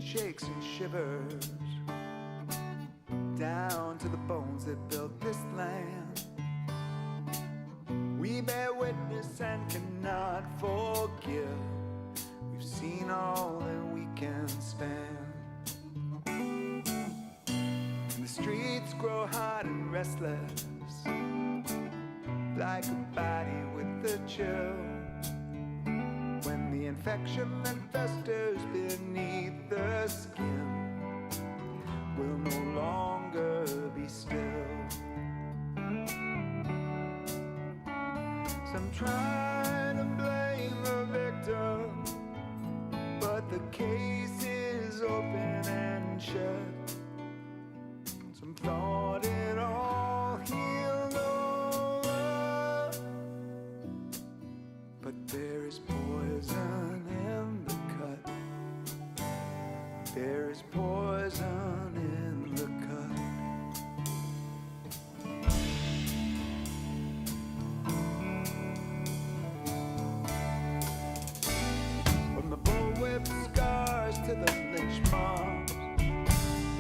Shakes and shivers down to the bones that built this land. We bear witness and cannot forgive. We've seen all that we can stand. And the streets grow hot and restless, like a body with a chill. When the infection that festers beneath the skin will no longer be still. Some try to blame the victim, but the case is open and shut. Some thought it all healed over, but there is poison in the cut. There is poison in the cut. From the bullwhip scars to the lynch mobs,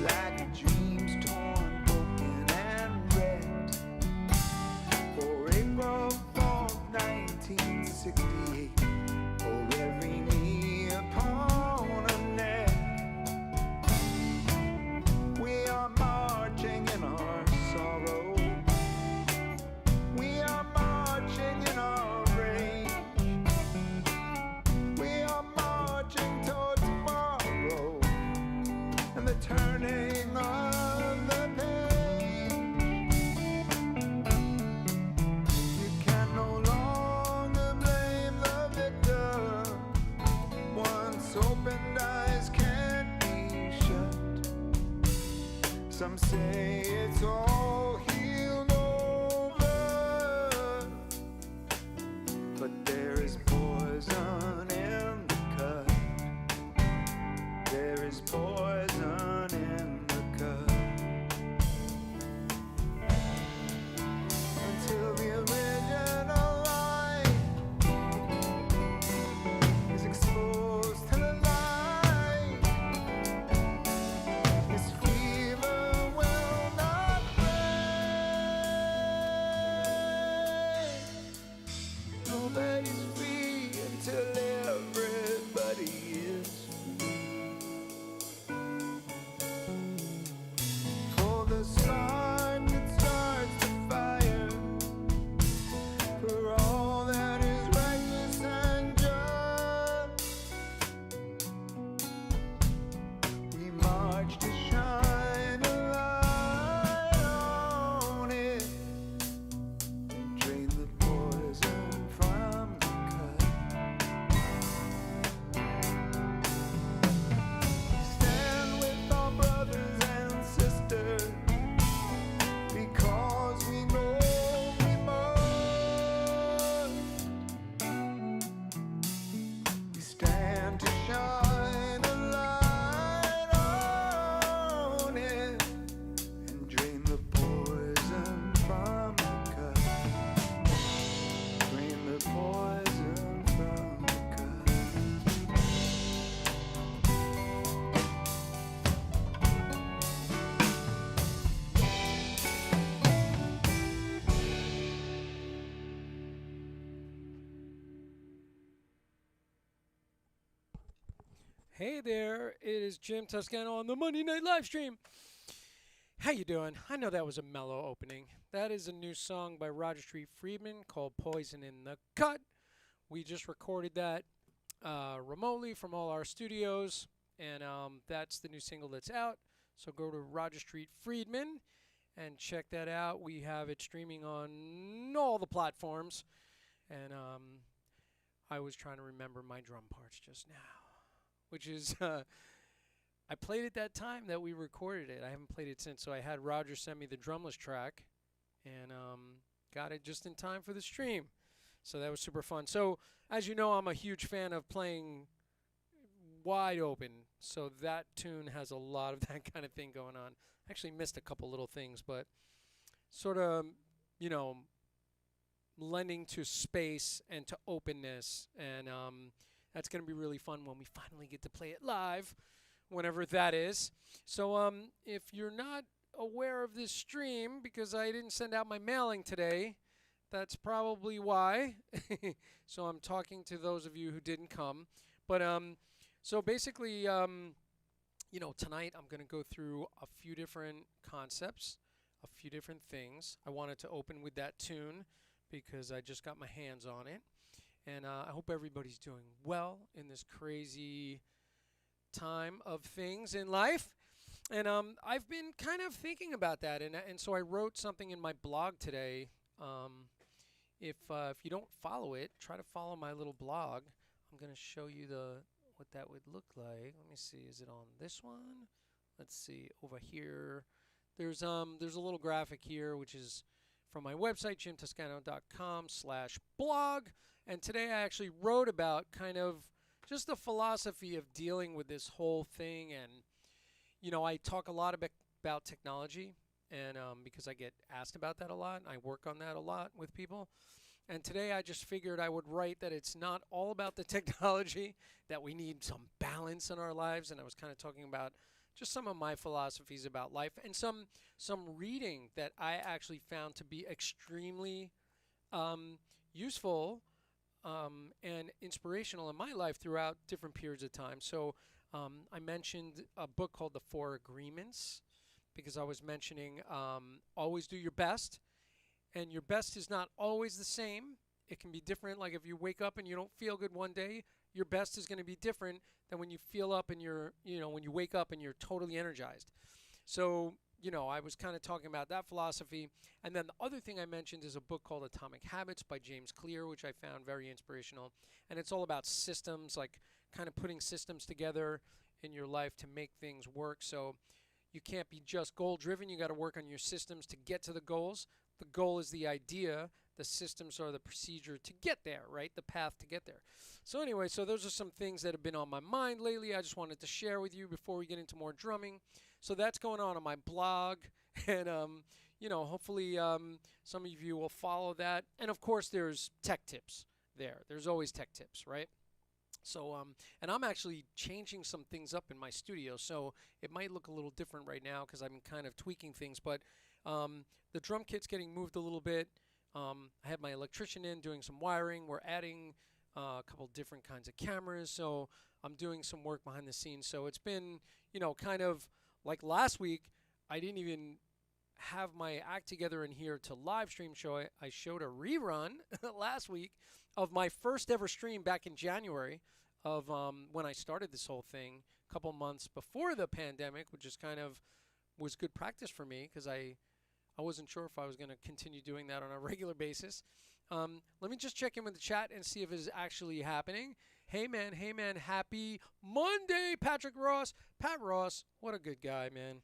black dreams torn, broken and wrecked. For April 4th, 1968. Turning of the pain. You can no longer blame the victim. Once opened eyes can't be shut. Some say it's all healed over, but there is poison in the cut. There is poison in the cut. Until the original light is exposed to the light, this fever will not break. Hey there, it is Jim Toscano on the Monday Night Live Stream. How you doing? I know that was a mellow opening. That is a new song by Roger Street Friedman called Poison in the Cut. We just recorded that remotely from all our studios, and that's the new single that's out. So go to Roger Street Friedman and check that out. We have it streaming on all the platforms, and I was trying to remember my drum parts just now, which is I played it that time that we recorded it. I haven't played it since, so I had Roger send me the drumless track, and got it just in time for the stream. So that was super fun. So as you know, I'm a huge fan of playing wide open. So that tune has a lot of that kind of thing going on. I actually missed a couple little things, but sort of, you know, lending to space and to openness, and that's going to be really fun when we finally get to play it live, whenever that is. So if you're not aware of this stream, because I didn't send out my mailing today, that's probably why. So I'm talking to those of you who didn't come. But so basically, tonight I'm going to go through a few different concepts, a few different things. I wanted to open with that tune because I just got my hands on it. And I hope everybody's doing well in this crazy time of things in life. And I've been kind of thinking about that. And so I wrote something in my blog today. If you don't follow it, try to follow my little blog. I'm going to show you what that would look like. Let me see. Is it on this one? Let's see. Over here. There's a little graphic here, which is from my website, jimtoscano.com/blog. And today I actually wrote about kind of just the philosophy of dealing with this whole thing. And, I talk a lot about technology, and because I get asked about that a lot, and I work on that a lot with people. And today I just figured I would write that it's not all about the technology, that we need some balance in our lives. And I was kind of talking about just some of my philosophies about life, and some reading that I actually found to be extremely useful and inspirational in my life throughout different periods of time. So I mentioned a book called The Four Agreements, because I was mentioning always do your best, and your best is not always the same. It can be different. Like if you wake up and you don't feel good one day, your best is going to be different than when you feel up and when you wake up and you're totally energized. So, I was kind of talking about that philosophy. And then the other thing I mentioned is a book called Atomic Habits by James Clear, which I found very inspirational. And it's all about systems, like kind of putting systems together in your life to make things work. So you can't be just goal driven. You got to work on your systems to get to the goals. The goal is the idea. The systems are the procedure to get there, right? The path to get there. So anyway, so those are some things that have been on my mind lately. I just wanted to share with you before we get into more drumming. So that's going on my blog, and hopefully some of you will follow that. And of course, there's tech tips there. There's always tech tips, right? So and I'm actually changing some things up in my studio, so it might look a little different right now because I'm kind of tweaking things. But the drum kit's getting moved a little bit. I had my electrician in doing some wiring. We're adding a couple different kinds of cameras, so I'm doing some work behind the scenes. So it's been, kind of like last week, I didn't even have my act together in here to live stream show. I showed a rerun last week of my first ever stream back in January of when I started this whole thing a couple months before the pandemic, which is kind of was good practice for me because I wasn't sure if I was going to continue doing that on a regular basis. Let me just check in with the chat and see if it is actually happening. Hey man, happy Monday, Patrick Ross. Pat Ross, what a good guy, man.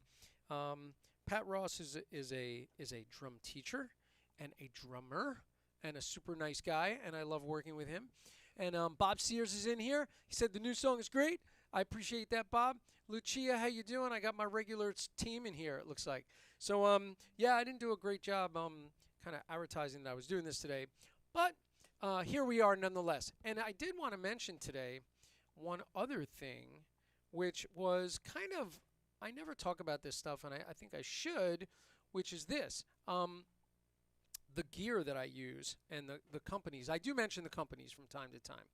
Pat Ross is a drum teacher and a drummer and a super nice guy, and I love working with him. And Bob Sears is in here. He said the new song is great. I appreciate that, Bob. Lucia, how you doing? I got my regular team in here, it looks like. So, yeah, I didn't do a great job kind of advertising that I was doing this today. But here we are nonetheless. And I did want to mention today one other thing, which was kind of, I never talk about this stuff, and I think I should, which is this. The gear that I use and the companies. I do mention the companies from time to time.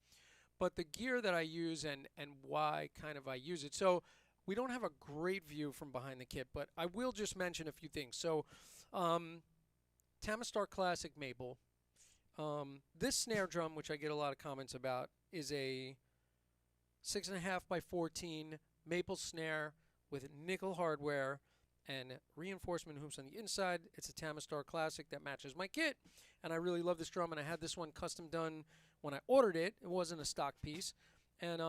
but the gear that I use and why kind of I use it. So we don't have a great view from behind the kit, but I will just mention a few things. So Tamistar Classic Maple. This snare drum, which I get a lot of comments about, is a 6.5 by 14 maple snare with nickel hardware and reinforcement hoops on the inside. It's a Tamistar Classic that matches my kit, and I really love this drum, and I had this one custom done when I ordered it. It wasn't a stock piece. And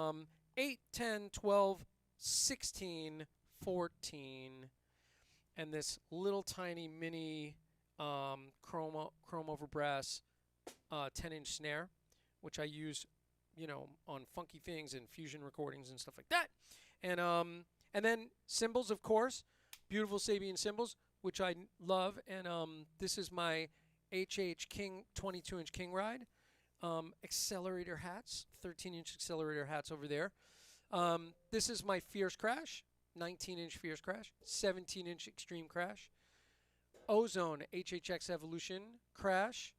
8, 10, 12, 16, 14, and this little tiny mini chrome over brass 10-inch snare, which I use, you know, on funky things and fusion recordings and stuff like that. And then cymbals, of course, beautiful Sabian cymbals, which I love. And this is my HH King 22-inch King Ride. Accelerator hats, 13-inch accelerator hats over there. This is my Fierce Crash, 19-inch Fierce Crash, 17-inch Extreme Crash. Ozone HHX Evolution Crash.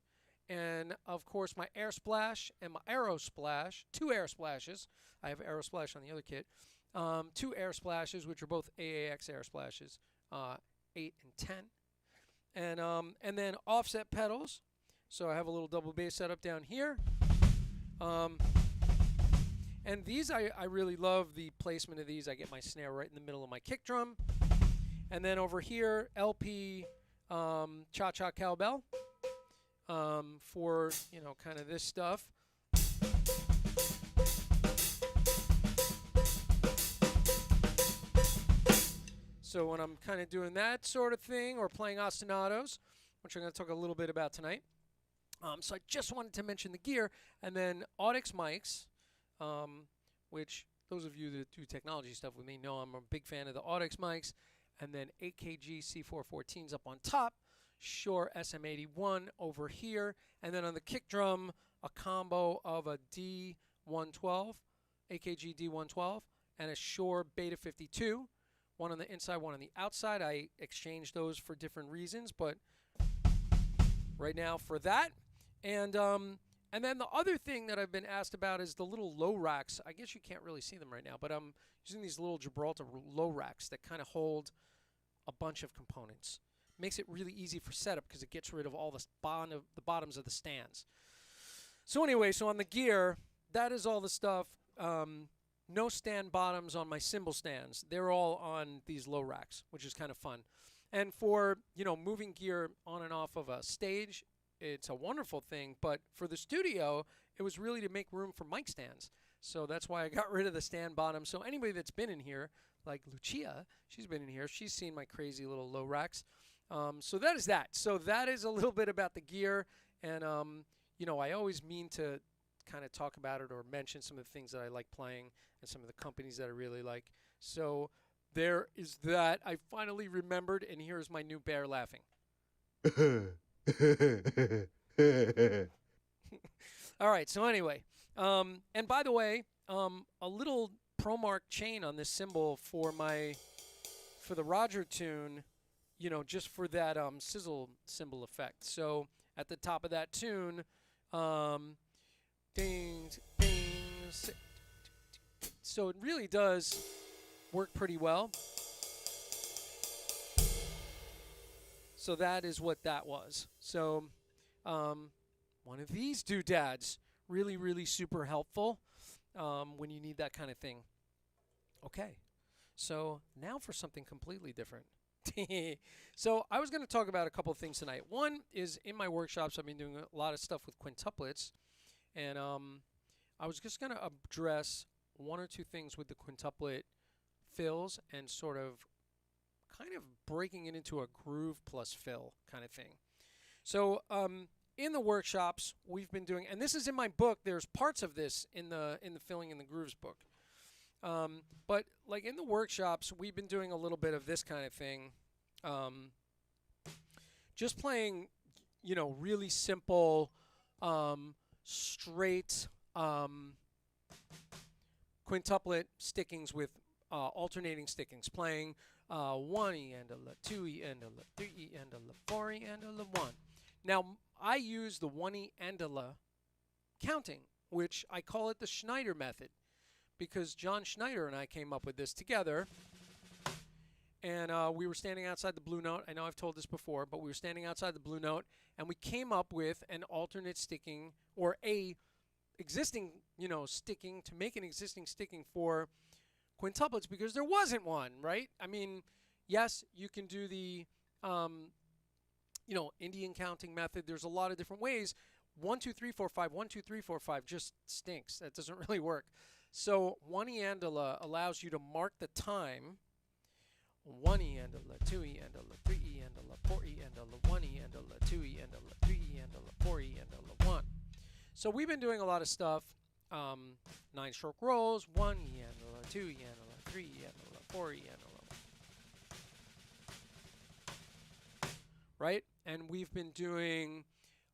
And, of course, my Air Splash and my Aero Splash, 2 Air Splashes. I have Aero Splash on the other kit. 2 Air Splashes, which are both AAX Air Splashes, 8 and 10. And then offset pedals. So I have a little double bass setup down here. And these, I really love the placement of these. I get my snare right in the middle of my kick drum. And then over here, LP Cha-Cha Cowbell. For, you know, kind of this stuff. So when I'm kind of doing that sort of thing or playing ostinatos, which I'm going to talk a little bit about tonight. So I just wanted to mention the gear, and then Audix mics, which those of you that do technology stuff with me know I'm a big fan of the Audix mics, and then 8kg C414s up on top. Shure SM81 over here, and then on the kick drum, a combo of a D112, AKG D112, and a Shure Beta 52, one on the inside, one on the outside. I exchanged those for different reasons, but right now for that. And then the other thing that I've been asked about is the little low racks. I guess you can't really see them right now, but I'm using these little Gibraltar low racks that kind of hold a bunch of components. Makes it really easy for setup because it gets rid of all the bottoms of the stands. So anyway, so on the gear, that is all the stuff. No stand bottoms on my cymbal stands. They're all on these low racks, which is kind of fun. And for, you know, moving gear on and off of a stage, it's a wonderful thing. But for the studio, it was really to make room for mic stands. So that's why I got rid of the stand bottom. So anybody that's been in here, like Lucia, she's been in here. She's seen my crazy little low racks. So that is that. So that is a little bit about the gear. And, you know, I always mean to kind of talk about it or mention some of the things that I like playing and some of the companies that I really like. So there is that. I finally remembered, and here's my new bear laughing. All right, so anyway. And by the way, a little ProMark chain on this cymbal for the Roger tune, you know, just for that sizzle cymbal effect. So at the top of that tune, ding, ding. So it really does work pretty well. So that is what that was. So one of these doodads, really, really super helpful when you need that kind of thing. Okay, so now for something completely different. So I was going to talk about a couple of things tonight. One is in my workshops, I've been doing a lot of stuff with quintuplets, and I was just going to address one or two things with the quintuplet fills and sort of kind of breaking it into a groove plus fill kind of thing. So in the workshops we've been doing, and this is in my book, there's parts of this in the Filling in the Grooves book. But like in the workshops, we've been doing a little bit of this kind of thing. Just playing, you know, really simple, straight quintuplet stickings with alternating stickings, playing 1E and a la, 2E and a la, 3E and a la, 4E and a la, 1. Now, I use the 1E and a la counting which I call it the Schneider method, because John Schneider and I came up with this together. And we were standing outside the Blue Note. I know I've told this before, but we were standing outside the Blue Note, and we came up with an alternate sticking, or a existing, sticking, to make an existing sticking for quintuplets, because there wasn't one, right? I mean, yes, you can do the, Indian counting method. There's a lot of different ways. 1, 2, 3, 4, 5, 1, 2, 3, 4, 5 just stinks. That doesn't really work. So one eandola allows you to mark the time. 1 eandola, 2 eandola, 3 eandola, 4 eandola, 1 eandola, 2 eandola, 3 eandola, 4 eandola, 1. So we've been doing a lot of stuff. 9-stroke rolls, 1 eandola, 2 eandola, 3 eandola, 4 eandola. Right? And we've been doing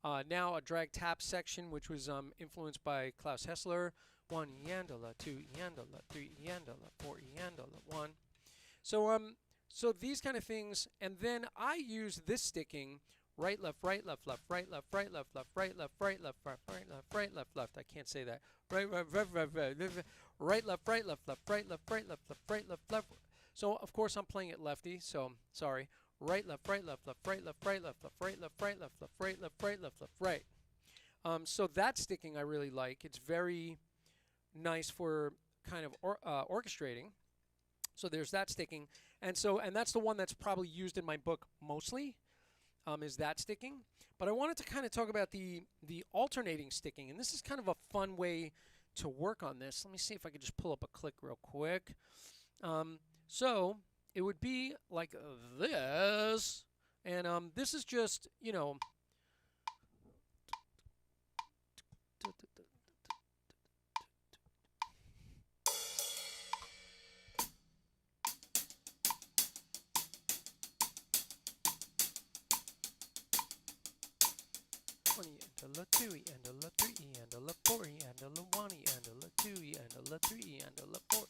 now a drag tap section, which was influenced by Klaus Hessler. 1 eandola, 2 eandola, 3 eandola, 4 eandola, 1. So these kind of things, and then I use this sticking: right, left, right, left, left, right, left, right, left, left, right, left, right, left, right, right, left, right, left, left. I can't say that. Right, right, right, right, right, right, left, right, left, left, right, left, right, left, left, right, left, left. So of course I'm playing it lefty. So sorry. Right, left, right, left, left, right, left, right, left, left, right, left, right, left, left, right, left, right, left, left, right. So that sticking I really like. It's very nice for kind of orchestrating. So there's that sticking, and that's the one that's probably used in my book mostly, is that sticking. But I wanted to kind of talk about the alternating sticking, and this is kind of a fun way to work on this. Let me see if I could just pull up a click real quick. So it would be like this, and this is just, 1 eandola, 2 eandola, 3 eandola, 4 eandola, 1 eandola, 2 eandola, 3 eandola, 4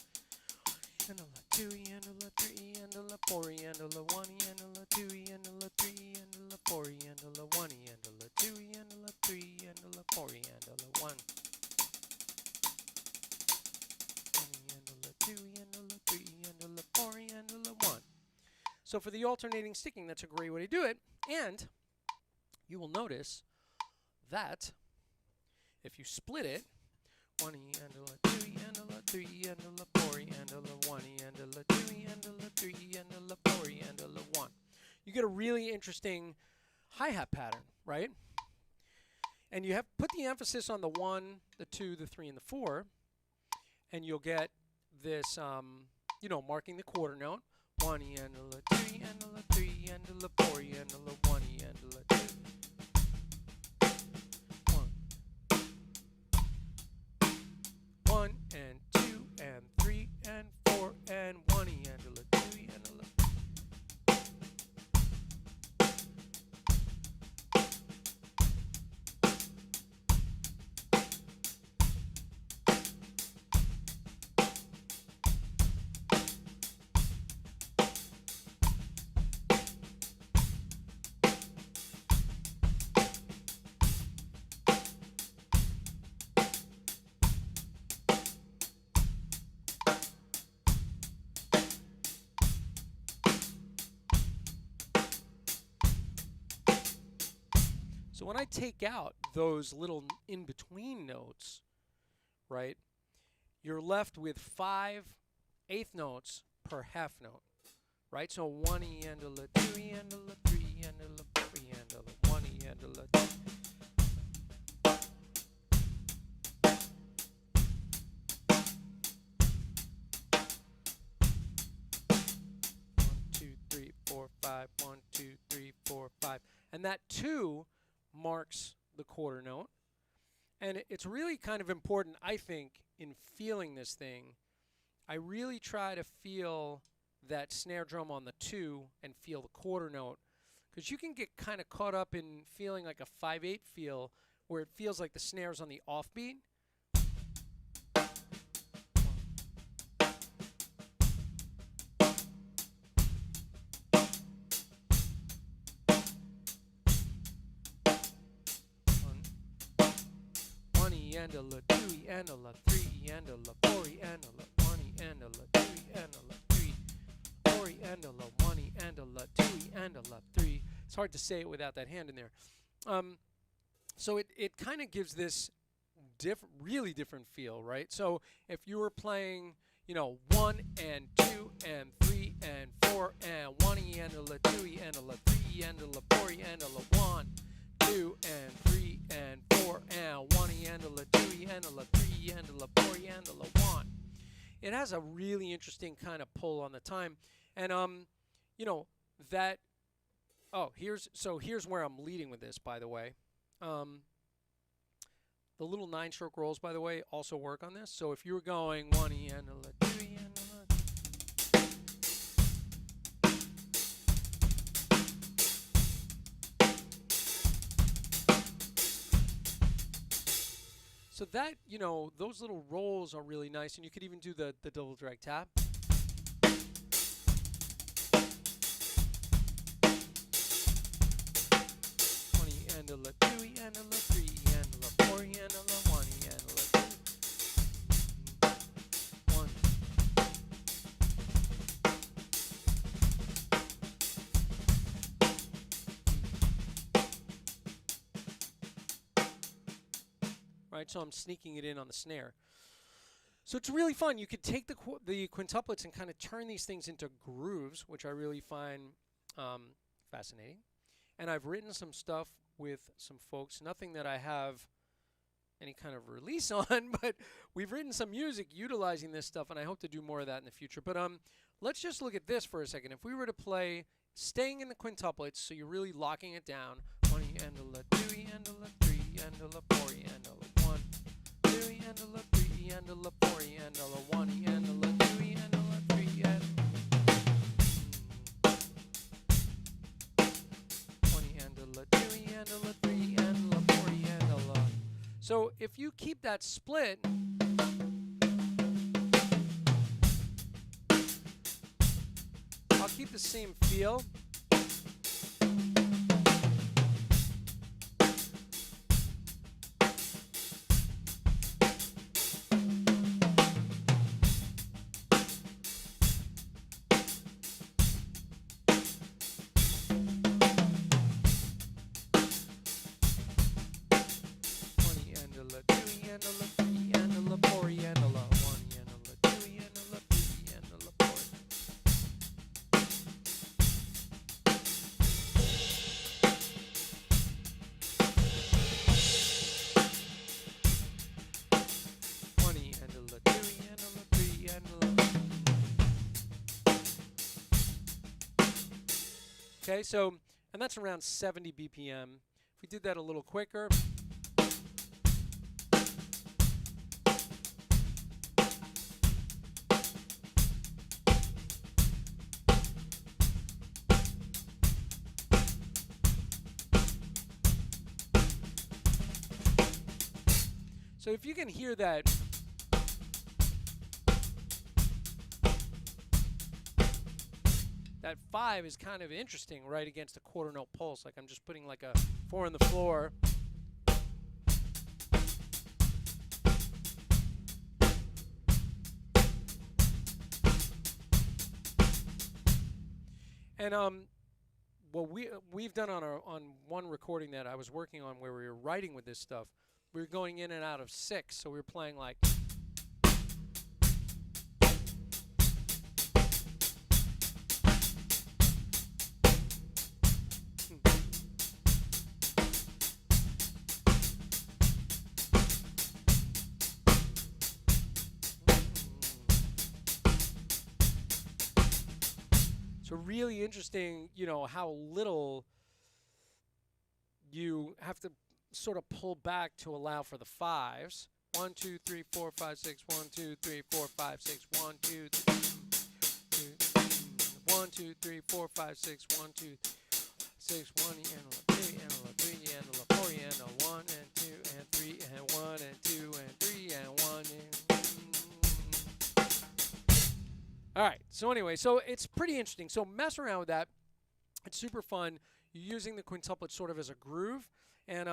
eandola, 2 eandola, 3 eandola, 4 eandola, 1 eandola, 2 eandola, 3 eandola, 4 eandola, 1 eandola, 2 eandola, 3 eandola, 4 eandola, 1. 1 eandola, 2 eandola, 3 eandola, 4 eandola, 1. So for the alternating sticking, that's a great way to do it. And you will notice that if you split it, 1 eandola, 2 eandola, 3 eandola, 4 eandola, 1 eandola, 2 eandola, 3 eandola, 4 eandola, 1. You get a really interesting hi-hat pattern, right? And you have put the emphasis on the 1, the 2, the 3, and the 4, and you'll get this, marking the quarter note. 1 eandola, 2 eandola, 3 eandola, 4 eandola, 1 eandola, 2. 1 and 2 and 3 and 4 and 1 eandola, 2 eandola. So when I take out those little in-between notes, right, you're left with 5 eighth notes per half note, right? So 1 eandola, 2 eandola, 3 eandola, 4 eandola, 1 eandola, 2. 1, 2, 3, 4, 5, 1, 2, 3, 4, 5. And that 2 marks the quarter note. And it's really kind of important, I think, in feeling this thing. I really try to feel that snare drum on the 2 and feel the quarter note, because you can get kind of caught up in feeling like a 5/8 feel where it feels like the snare's on the offbeat. Eandola, 2 and a la, 3 and a la, 4 and a la, 1 and a la, 2 and a la, 3, 4 and a la, 1 and a la, 2 and a la, 3. It's hard to say it without that hand in there. So it kind of gives this really different feel, right? So if you were playing, 1 and 2 and 3 and 4 and 1 and a la, 2 and a la, 3 and a la, 4 and a la, 1, 2 and 3 and 4 and 1 and a la, 2 and a la, 3 and a la, 4 and a la, 1. It has a really interesting kind of pull on the time, and that. Oh, here's where I'm leading with this, by the way. The little 9-stroke rolls, by the way, also work on this. So if you were going 1 and a la, 2 and a la. So that, those little rolls are really nice, and you could even do the double drag tap. And a la, 2 and a la, 3 and a la, 4 and a la, 1 and a la, 2, 1. Right, so I'm sneaking it in on the snare. So it's really fun. You could take the quintuplets and kind of turn these things into grooves, which I really find fascinating. And I've written some stuff with some folks, nothing that I have any kind of release on, but we've written some music utilizing this stuff, and I hope to do more of that in the future. But let's just look at this for a second. If we were to play, staying in the quintuplets, so you're really locking it down, 1 and a la, 2 and a la, 3 and a la, 4 and a la, 1, 2 and a la, 3 and a la, 4 and a la, 1 and a la, 2 and a la, 3 and 1 and a la, 2 and a la, 3 and a la, 4 and a la. So if you keep that split, I'll keep the same feel. Okay, so, and that's around 70 BPM. If we did that a little quicker. So if you can hear that, that 5 is kind of interesting right against a quarter note pulse. Like I'm just putting like a 4 on the floor. And what we've done on one recording that I was working on where we were writing with this stuff, we were going in and out of 6, so we were playing like. So really interesting, you know, how little you have to sort of pull back to allow for the 5s. 1, 2, 3, 4, 5, 6. 1, 2, 3, 4, 5, 6. 1, 2, 3, 1, 2, 3, 4, 5, 6. 1, 2, 6. 1 and a 3 and a 3 and a 4 and a 1 and 2 and 3 and 1 and 2 and 3 and 1 and. All right. So anyway, so it's pretty interesting. So mess around with that. It's super fun. You're using the quintuplet sort of as a groove, and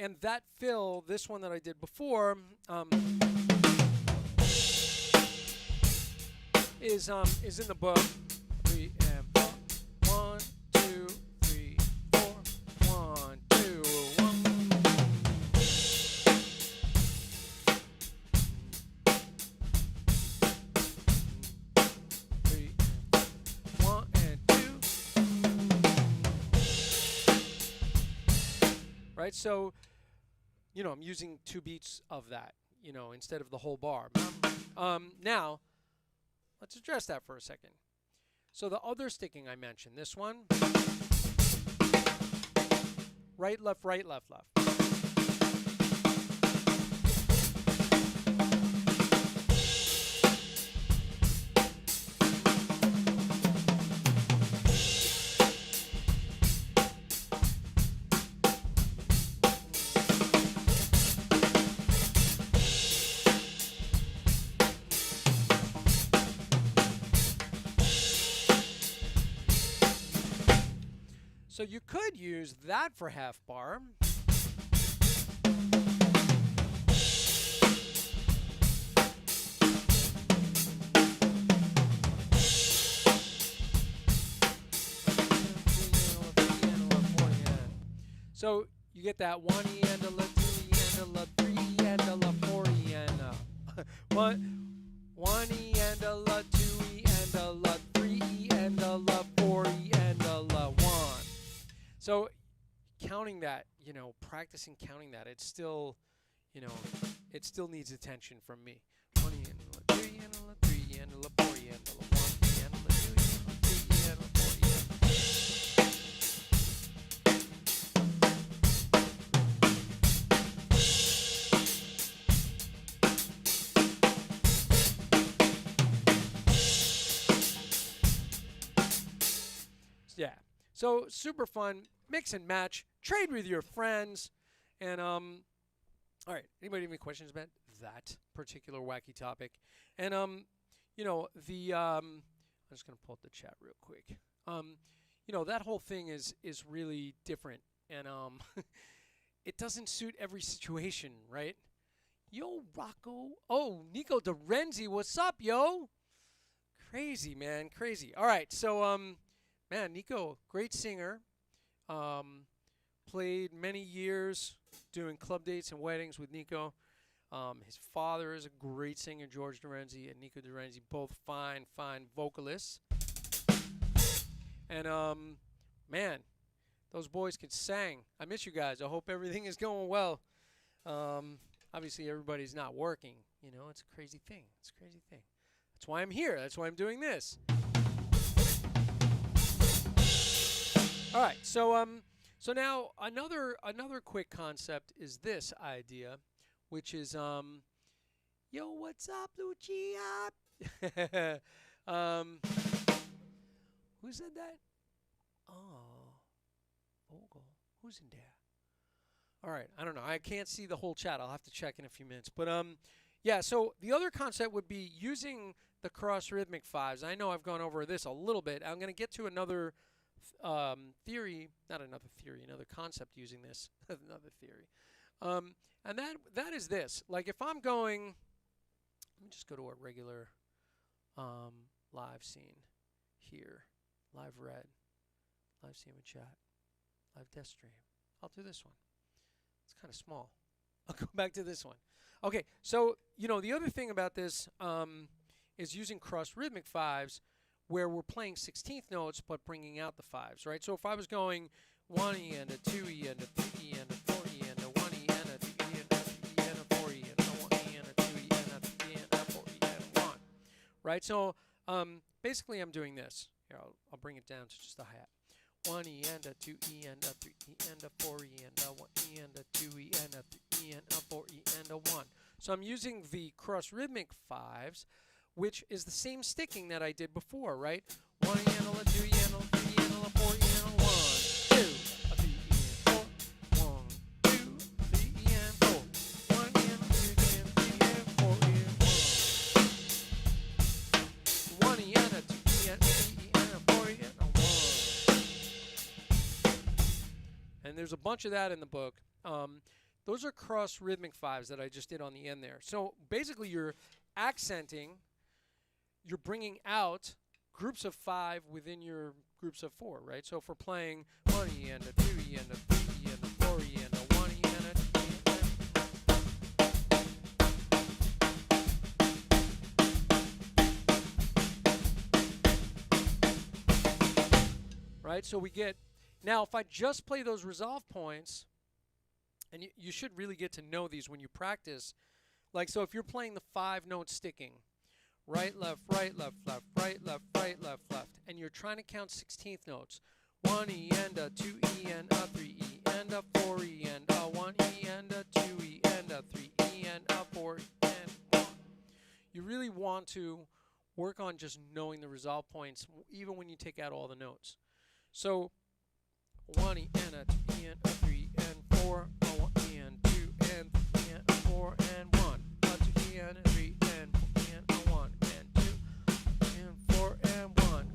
And that fill, this one that I did before, is in the book. 3 and 4. 1, 2, 3, 4. 1, 2, 1. 3 and 1 and 2. Right, so I'm using 2 beats of that, instead of the whole bar. Now, let's address that for a second. So the other sticking I mentioned, this one, right, left, right, left, left. So you could use that for half bar. So you get that 1 E and a la 2 E and a la 3 E and a la 4 E and a 1 E and a la 2 E and a la 3 E and a la 4 E and a la 1. So counting that, practicing counting that, it's still, it still needs attention from me. 1 E and a la 2 E and a la 3 E and a la 4 E and a la 1 E and a la 2 E and a la 3 E and a la 4 E and yeah. So super fun, mix and match, trade with your friends, and all right. Anybody have any questions about that particular wacky topic? And I'm just gonna pull up the chat real quick. That whole thing is really different, and it doesn't suit every situation, right? Yo, Rocco. Oh, Nico DeRenzi, what's up, yo? Crazy, man, crazy. All right, so man, Nico, great singer. Played many years doing club dates and weddings with Nico. His father is a great singer, George DeRenzi and Nico DeRenzi, both fine vocalists. And man, those boys could sing. I miss you guys. I hope everything is going well. Obviously, everybody's not working. It's a crazy thing. It's a crazy thing. That's why I'm here. That's why I'm doing this. All right, so now another quick concept is this idea, which is yo, what's up, Lucia? Who said that? Oh, Vogel. Who's in there? All right, I don't know. I can't see the whole chat. I'll have to check in a few minutes. But yeah. So the other concept would be using the cross rhythmic fives. I know I've gone over this a little bit. I'm going to get to another another concept using this, another theory. And that is this. Like if I'm going, let me just go to a regular live scene here. Live red. Live scene with chat. Live death stream. I'll do this one. It's kind of small. I'll go back to this one. Okay, so, the other thing about this is using cross rhythmic fives where we're playing 16th notes but bringing out the fives, right? So if I was going 1 E and a 2 E and a 3 E and a 4 E and a 1 E and a 2 E and a 3 E and a 4 E and a 1 E and a 2 E and a 3 E and a 4 E and a 1, right? So basically I'm doing this. Here, I'll bring it down to just a hi-hat. 1 E and a 2 E and a 3 E and a 4 E and a 1 E and a 2 E and a 3 E and a 4 E and a 1. So I'm using the cross rhythmic fives, which is the same sticking that I did before, right? 1 E and a 2 E and a 3 E and a 4 E and a 1, 2, a 3 E and 4, 1, 2, 3 E and 4, 1 E and 2 E and 3 and 4 E and 1, 1 E and a 2 E and 3 E and a 4 E and a 1. And there's a bunch of that in the book. Those are cross rhythmic fives that I just did on the end there. So basically you're accenting, you're bringing out groups of 5 within your groups of 4, right? So if we're playing 1 E and a 2 E and a 3 E and a 4 E and a 1 E and a 2 E and right? So we get, now if I just play those resolve points, and you should really get to know these when you practice. Like, so if you're playing the 5 notes sticking, right, left, right, left, left, right, left, right, left, left, and you're trying to count 16th notes, 1 E and a 2 E and a 3 E and a 4 E and a 1 E and a 2 E and a 3 E and a 4 E and 1. You really want to work on just knowing the resolve points, even when you take out all the notes. So 1 E and a 2 E and a 3 and 4, a 1 E and 2 and 3 and a 4 and 1, a 2 E and a 3 and 4 and a 1 and 2 and 4 and 1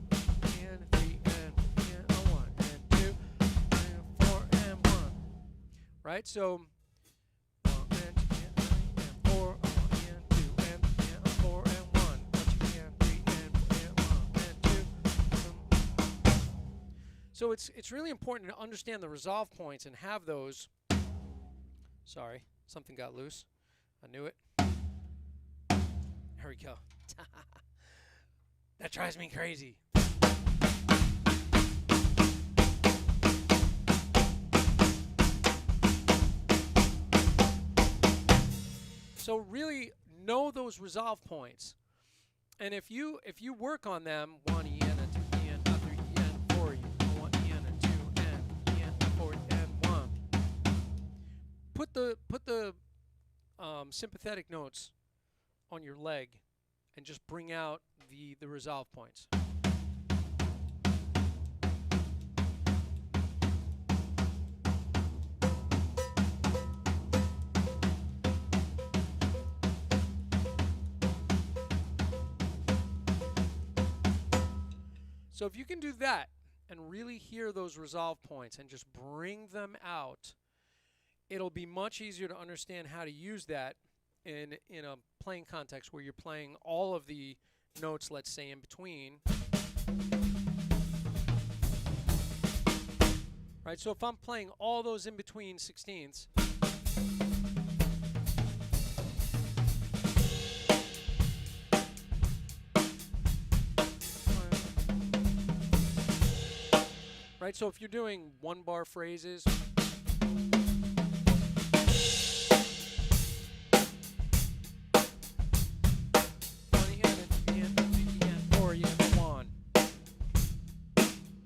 and 3 and 4 and a 1 and 2 and 4 and 1. Right? So 1 and 2 and 3 and 4, a 1 and 2 and 3 and a 4 and 1, a 2 and 3 and 4 and 1 and 2. So it's really important to understand the resolve points and have those. Sorry, something got loose. I knew it. There we go. That drives me crazy. So really know those resolve points. And if you work on them, 1 E and a 2 E and a 3 E and 4 E, 1 E and a 2 and E and a 4 and 1. Put the sympathetic notes on your leg and just bring out the resolve points. So if you can do that and really hear those resolve points and just bring them out, it'll be much easier to understand how to use that in a playing context where you're playing all of the notes, let's say, in between. Right, so if I'm playing all those in between 16ths, right, so if you're doing 1-bar phrases,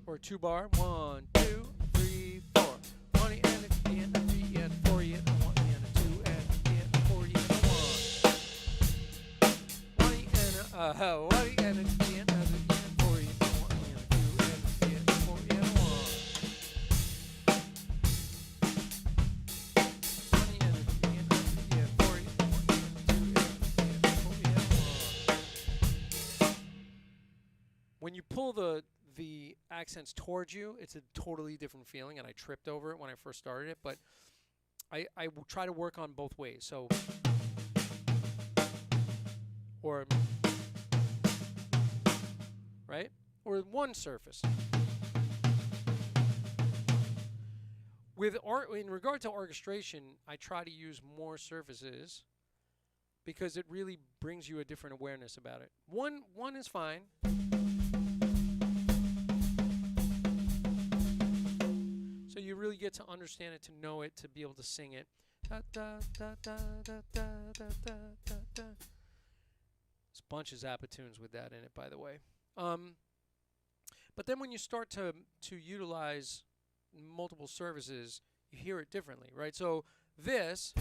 or 2-bar, 1, 2, 3, 4. 1 E and a 2 E and a 3 E and 4 E and a 1 E and a 2 and E and a 4 E and a 1. 1 E and a 1 E and a 2 E and a 3 E and 4 E and a 1 E and a 2 and 3 and 4 E and a 1. 1 E and a 2 E and a 3 E and 4 E and 1 E and a 2 and 3 and 4 E and 1. When you pull the accents towards you, it's a totally different feeling, and I tripped over it when I first started it, but I will try to work on both ways. So, or, right? Or one surface. In regard to orchestration, I try to use more surfaces because it really brings you a different awareness about it. One is fine. You really get to understand it, to know it, to be able to sing it. Da, da, da, da, da, da, da, da, da, da. There's a bunch of Zappa tunes with that in it, by the way. But then when you start to utilize multiple services, you hear it differently, right? So this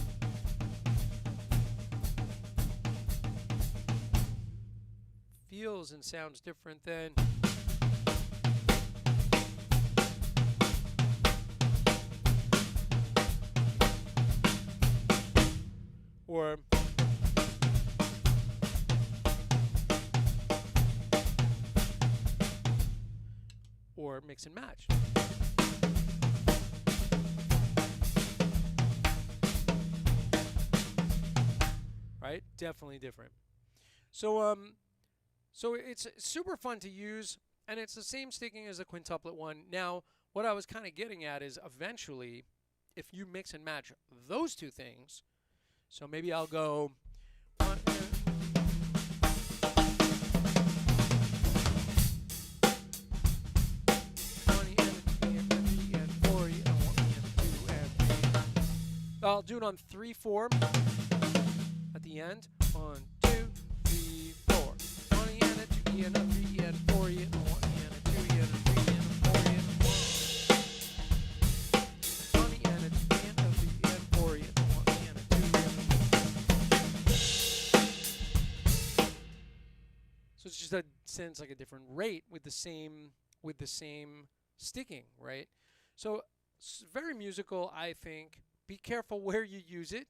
feels and sounds different than or mix and match. right? Definitely different. So so it's super fun to use, and it's the same sticking as the quintuplet one. Now, what I was kind of getting at is eventually, if you mix and match those two things, so maybe I'll go one, 20 and a 2 and a 3 and 4 and a 1 and a 2 and 3. I'll do it on 3/4 at the end. 1, 2, 3, 4. 20 and a 2 and a 3 and 4 and a 1 and a 2 and a 3 and a 4 and a 1. 20 and a 2 and a 3 and 4 and a 1 and a 2 and a 1. So it's just a sounds like a different rate with the same sticking, right? So it's very musical, I think. Be careful where you use it.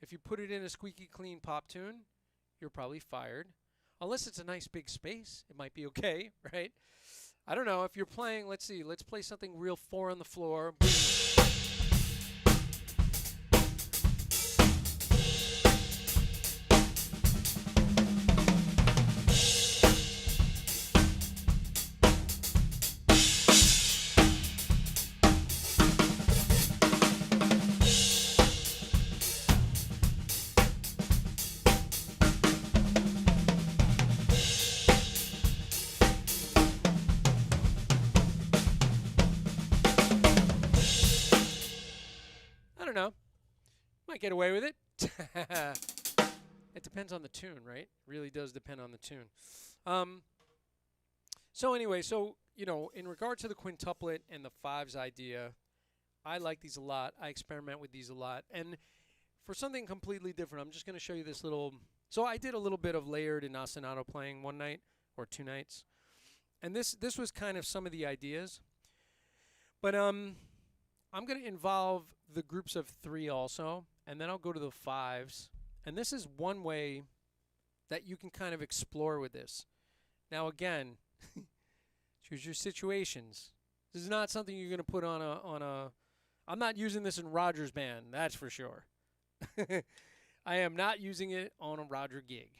If you put it in a squeaky clean pop tune, you're probably fired. Unless it's a nice big space, it might be okay, right? I don't know. If you're playing, let's see, let's play something real 4 on the floor. I don't know. Might get away with it. It depends on the tune, right? Really does depend on the tune. So anyway, so in regard to the quintuplet and the fives idea, I like these a lot. I experiment with these a lot, and for something completely different, I'm just going to show you this little. So I did a little bit of layered and ostinato playing one night or 2 nights, and this was kind of some of the ideas. But I'm going to involve the groups of 3 also, and then I'll go to the 5s. And this is one way that you can kind of explore with this. Now again, choose your situations. This is not something you're going to put on a I'm not using this in Roger's band, that's for sure. I am not using it on a Roger gig,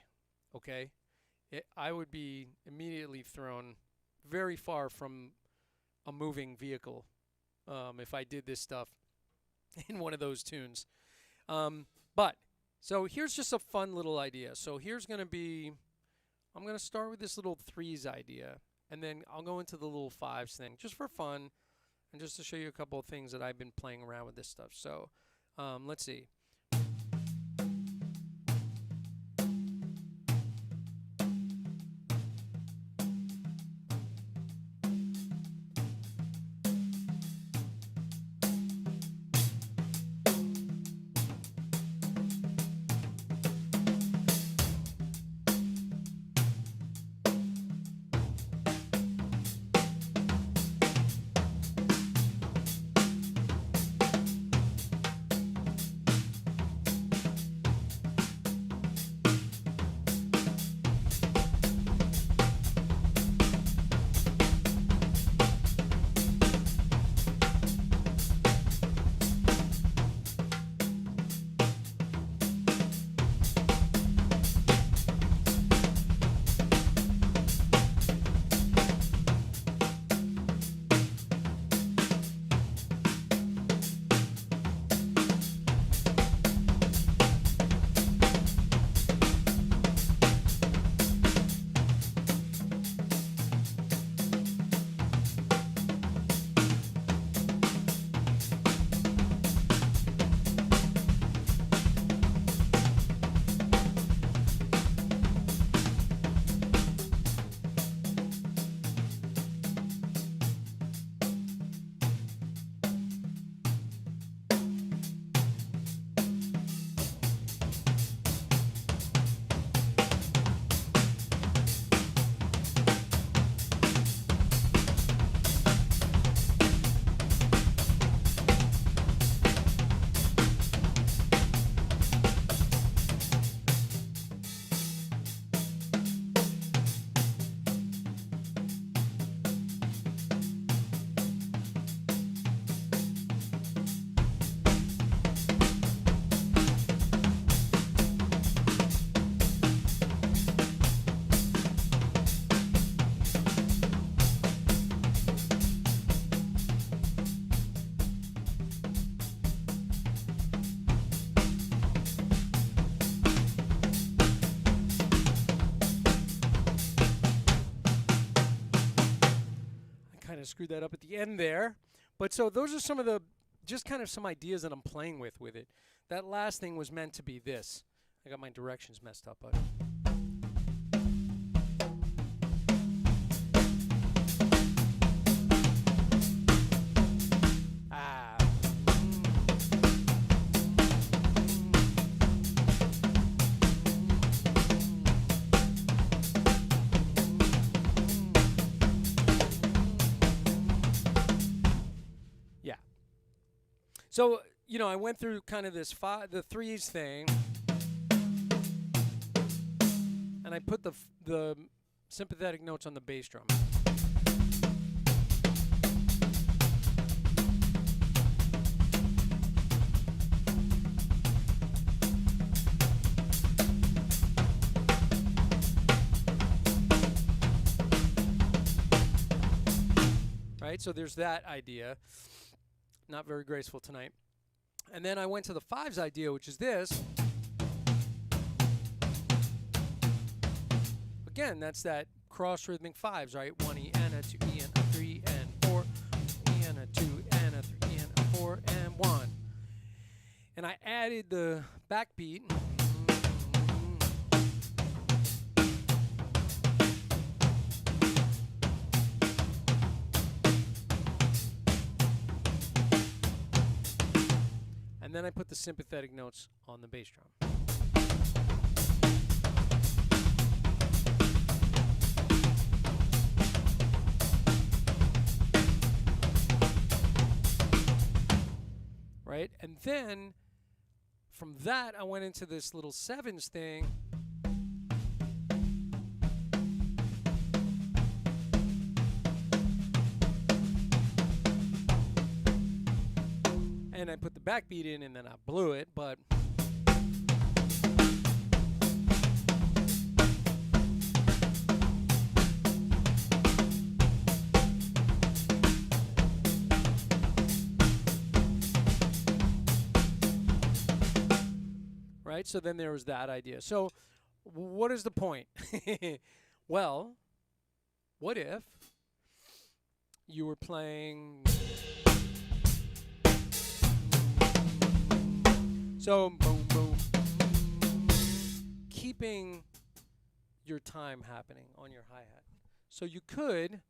okay? I would be immediately thrown very far from a moving vehicle if I did this stuff in one of those tunes. But so here's just a fun little idea. So here's going to be, I'm going to start with this little 3s idea, and then I'll go into the little 5s thing just for fun and just to show you a couple of things that I've been playing around with this stuff. So let's see. of screwed that up at the end there. But so those are some of the, just kind of some ideas that I'm playing with it. That last thing was meant to be this. I got my directions messed up, but. So, you know, I went through kind of this the threes thing, and I put the sympathetic notes on the bass drum. Right? So there's that idea. Not very graceful tonight. And then I went to the fives idea, which is this. Again, that's that cross rhythmic fives, right? 1 E and a 2 E and a 3 and 4, E and a 2 and a 3 and a 4 and 1. And I added the backbeat. And then I put the sympathetic notes on the bass drum. Right? And then from that, I went into this little sevens thing. And I put the backbeat in, and then I blew it, but right? So then there was that idea. So what is the point? Well, what if you were playing... So, boom, boom, keeping your time happening on your hi-hat. So you could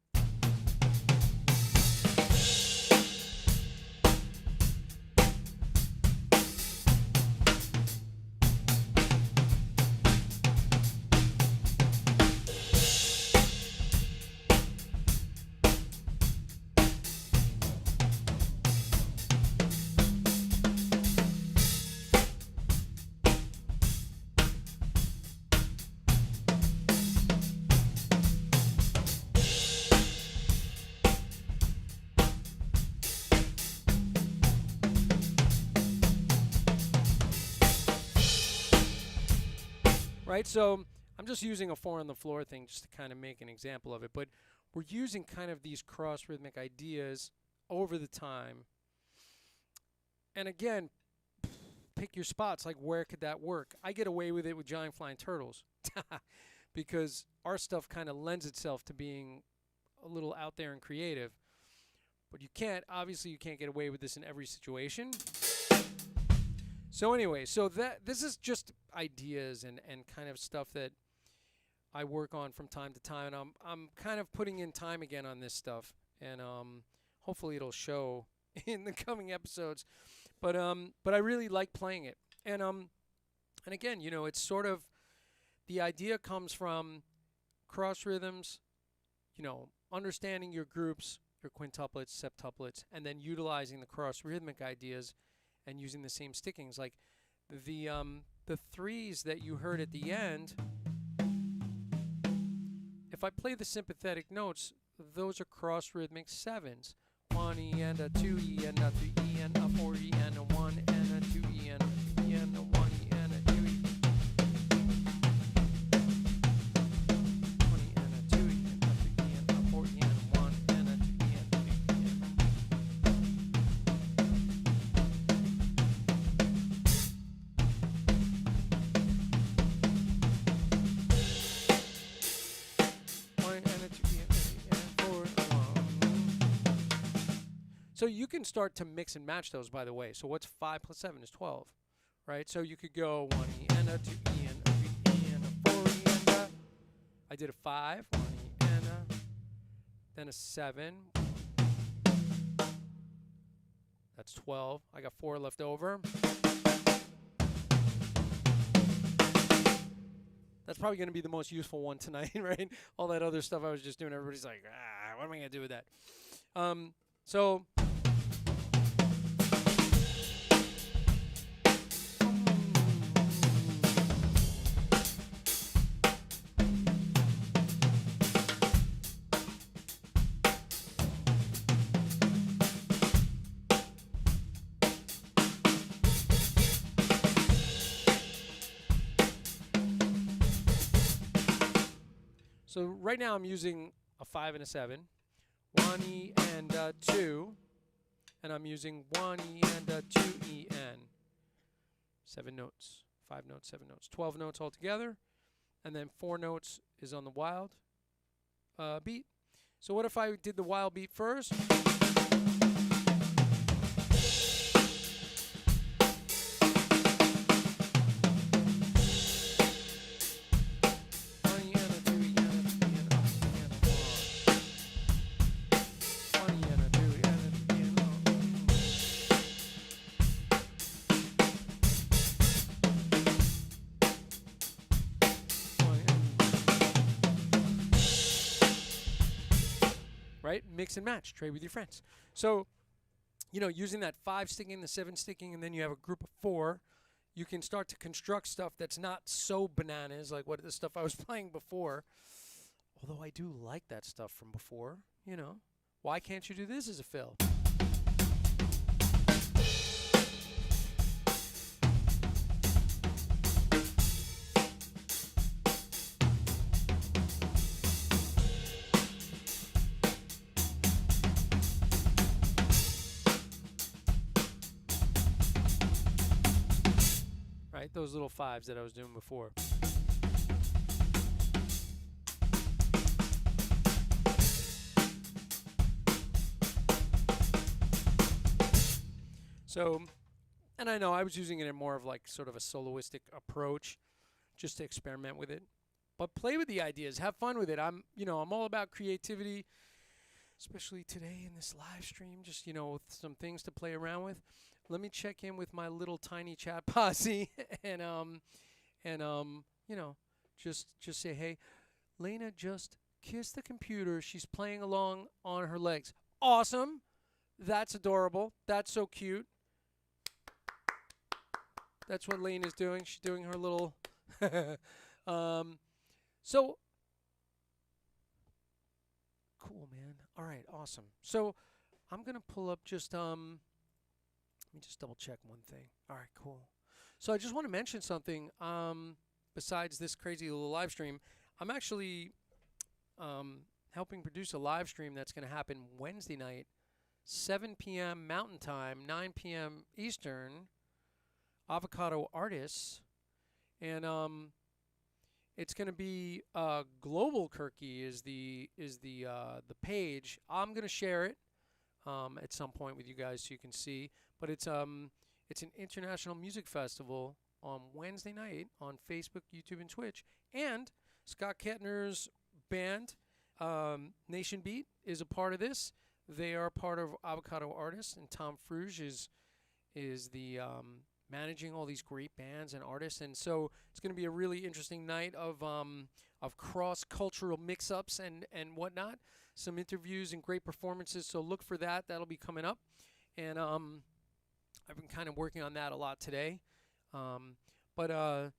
right? So I'm just using a 4 on the floor thing just to kind of make an example of it. But we're using kind of these cross rhythmic ideas over the time. And again, pick your spots. Like, where could that work? I get away with it with Giant Flying Turtles because our stuff kind of lends itself to being a little out there and creative. But you can't, obviously you can't get away with this in every situation. So anyway, so this is just ideas and kind of stuff that I work on from time to time, and I'm kind of putting in time again on this stuff, and hopefully it'll show in the coming episodes. But I really like playing it, and again, you know, it's sort of the idea comes from cross rhythms, you know, understanding your groups, your quintuplets, septuplets, and then utilizing the cross rhythmic ideas and using the same stickings. Like the threes that you heard at the end, if I play the sympathetic notes, those are cross rhythmic sevens. 1 E and a 2 E and a 3 E and a 4 E and a 1 and a 2 E and a 3 E and a 1 E and a 2 E. 1 E and a 2 E and a 3 E and a 4 E and a 1 and a 2 E and a 3 E and a 1 and a 2 E and a 3 and a 4 and a 1. So you can start to mix and match those, by the way. So what's 5 plus 7 is 12, right? So you could go 1 E and a 2 E and a 3 E and a 4 E and a. I did a 5, 1 E and a, then a 7. That's 12. I got 4 left over. That's probably going to be the most useful one tonight, right? All that other stuff I was just doing, everybody's like, what am I going to do with that? So So right now I'm using a 5 and a 7, 1 E and a 2, and I'm using 1 E and a 2 E N. 7 notes, 5 notes, 7 notes, 12 notes altogether, and then 4 notes is on the wild beat. So what if I did the wild beat first? Right? Mix and match. Trade with your friends. So, using that 5 sticking, the 7 sticking, and then you have a group of 4, you can start to construct stuff that's not so bananas like what the stuff I was playing before. Although I do like that stuff from before, Why can't you do this as a fill? Right? Those little 5s that I was doing before. So, and I know I was using it in more of like sort of a soloistic approach, just to experiment with it. But play with the ideas, have fun with it. I'm all about creativity, especially today in this live stream, just, with some things to play around with. Let me check in with my little tiny chat posse and just say, hey, Lena just kissed the computer. She's playing along on her legs. Awesome. That's adorable. That's so cute. That's what Lena's doing. She's doing her little so cool, man. All right, awesome. So I'm going to pull up just let me just double check one thing. All right, cool. So I just want to mention something besides this crazy little live stream. I'm actually helping produce a live stream that's going to happen Wednesday night, 7 p.m. Mountain Time, 9 p.m. Eastern. Avocado Artists, and it's going to be Global Kirky is the page. I'm going to share it at some point with you guys so you can see. But it's an international music festival on Wednesday night on Facebook, YouTube, and Twitch. And Scott Kettner's band, Nation Beat, is a part of this. They are part of Avocado Artists, and Tom Fruge is the managing all these great bands and artists. And so it's going to be a really interesting night of cross-cultural mix-ups and whatnot. Some interviews and great performances. So look for that. That'll be coming up. And I've been kind of working on that a lot today. But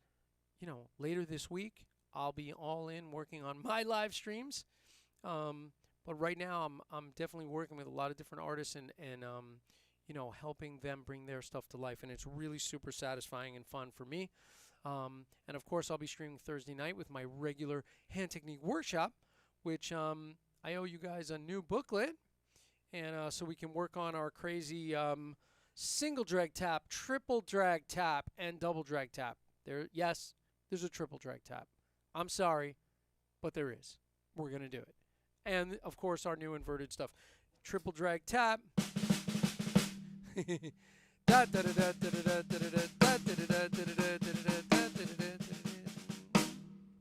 later this week, I'll be all in working on my live streams. But right now, I'm definitely working with a lot of different artists and helping them bring their stuff to life. And it's really super satisfying and fun for me. And of course, I'll be streaming Thursday night with my regular hand technique workshop, which I owe you guys a new booklet. And so we can work on our crazy single drag tap, triple drag tap, and double drag tap. Yes, there's a triple drag tap. I'm sorry, but there is. We're going to do it. And, of course, our new inverted stuff. Triple drag tap.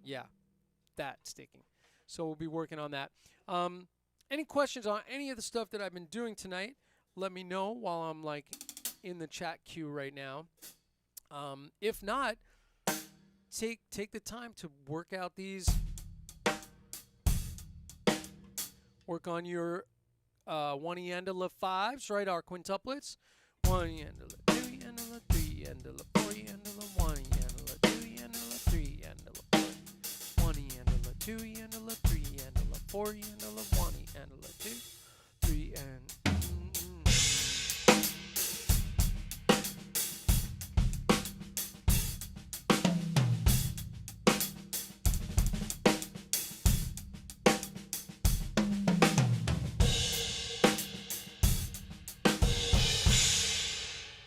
Yeah, that sticking. So we'll be working on that. Any questions on any of the stuff that I've been doing tonight? Let me know while I'm like in the chat queue right now. If not, take the time to work out these. Work on your one yandala fives, right? Our quintuplets. One yandala, two yandala, three yandala, four yandala, one yandala, two yandala, three yandala, four. One yandala, two yandala, three yandala, four yandala, one yandala, two, three and.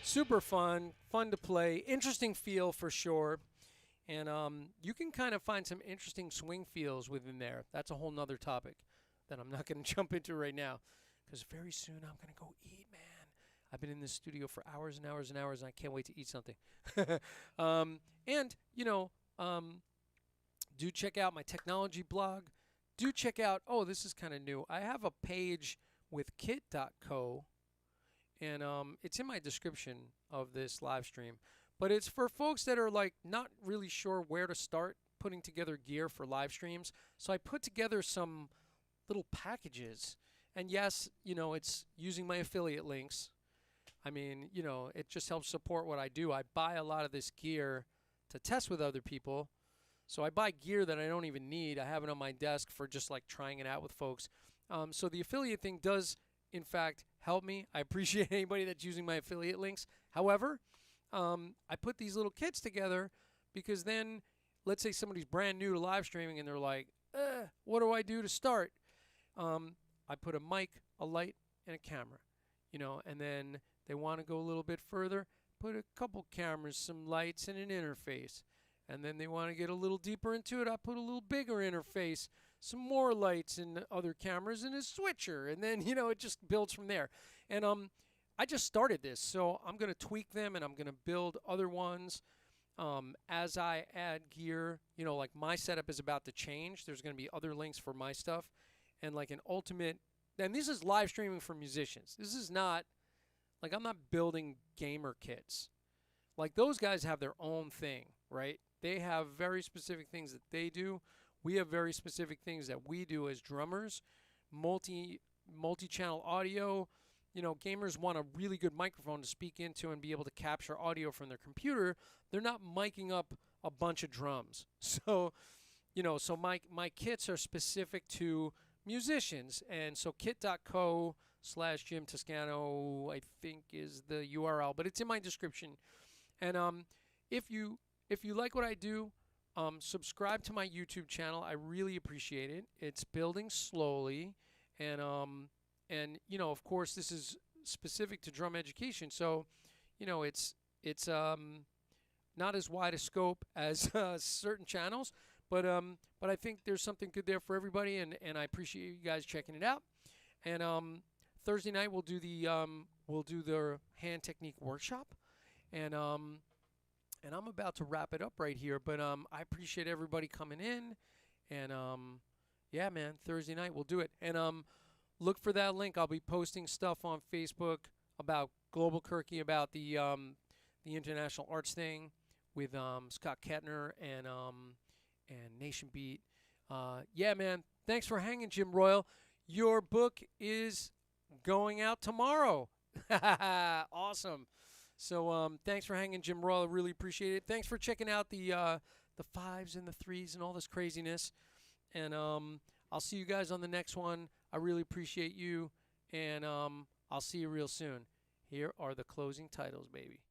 Super fun to play, interesting feel for sure, and you can kind of find some interesting swing feels within there. That's a whole nother topic that I'm not going to jump into right now, because very soon I'm going to go eat, man. I've been in this studio for hours and hours and hours, and I can't wait to eat something. And, do check out my technology blog. Do check out, oh, this is kind of new. I have a page with kit.co. And it's in my description of this live stream. But it's for folks that are like not really sure where to start putting together gear for live streams. So I put together some little packages. And yes, it's using my affiliate links. I mean, it just helps support what I do. I buy a lot of this gear to test with other people. So I buy gear that I don't even need. I have it on my desk for just like trying it out with folks. So the affiliate thing does, in fact, help me. I appreciate anybody that's using my affiliate links. However, I put these little kits together because then, let's say somebody's brand new to live streaming and they're like, what do I do to start? I put a mic, a light, and a camera, and then they want to go a little bit further, put a couple cameras, some lights, and an interface. And then they want to get a little deeper into it, I put a little bigger interface, some more lights and other cameras, and a switcher. And then, it just builds from there. And I just started this, so I'm going to tweak them, and I'm going to build other ones as I add gear. Like my setup is about to change. There's going to be other links for my stuff. And like an ultimate, and this is live streaming for musicians. This is not, like I'm not building gamer kits. Like those guys have their own thing, right? They have very specific things that they do. We have very specific things that we do as drummers. Multi-channel audio. Gamers want a really good microphone to speak into and be able to capture audio from their computer. They're not miking up a bunch of drums. So, so my kits are specific to musicians. And so kit.co/Jim Toscano, I think is the URL, but it's in my description. And if you like what I do, subscribe to my YouTube channel. I really appreciate it. It's building slowly, and of course, this is specific to drum education. So, it's not as wide a scope as certain channels, but I think there's something good there for everybody, and I appreciate you guys checking it out. And Thursday night we'll do the hand technique workshop, and I'm about to wrap it up right here, but I appreciate everybody coming in, and yeah, man, Thursday night we'll do it. And look for that link. I'll be posting stuff on Facebook about Global Kirky, about the International Arts thing with Scott Kettner and Nation Beat. Yeah, man, thanks for hanging, Jim Royal. Your book is going out tomorrow. Awesome. So thanks for hanging, Jim Royal. I really appreciate it. Thanks for checking out the fives and the threes and all this craziness. And I'll see you guys on the next one. I really appreciate you, and I'll see you real soon. Here are the closing titles, baby.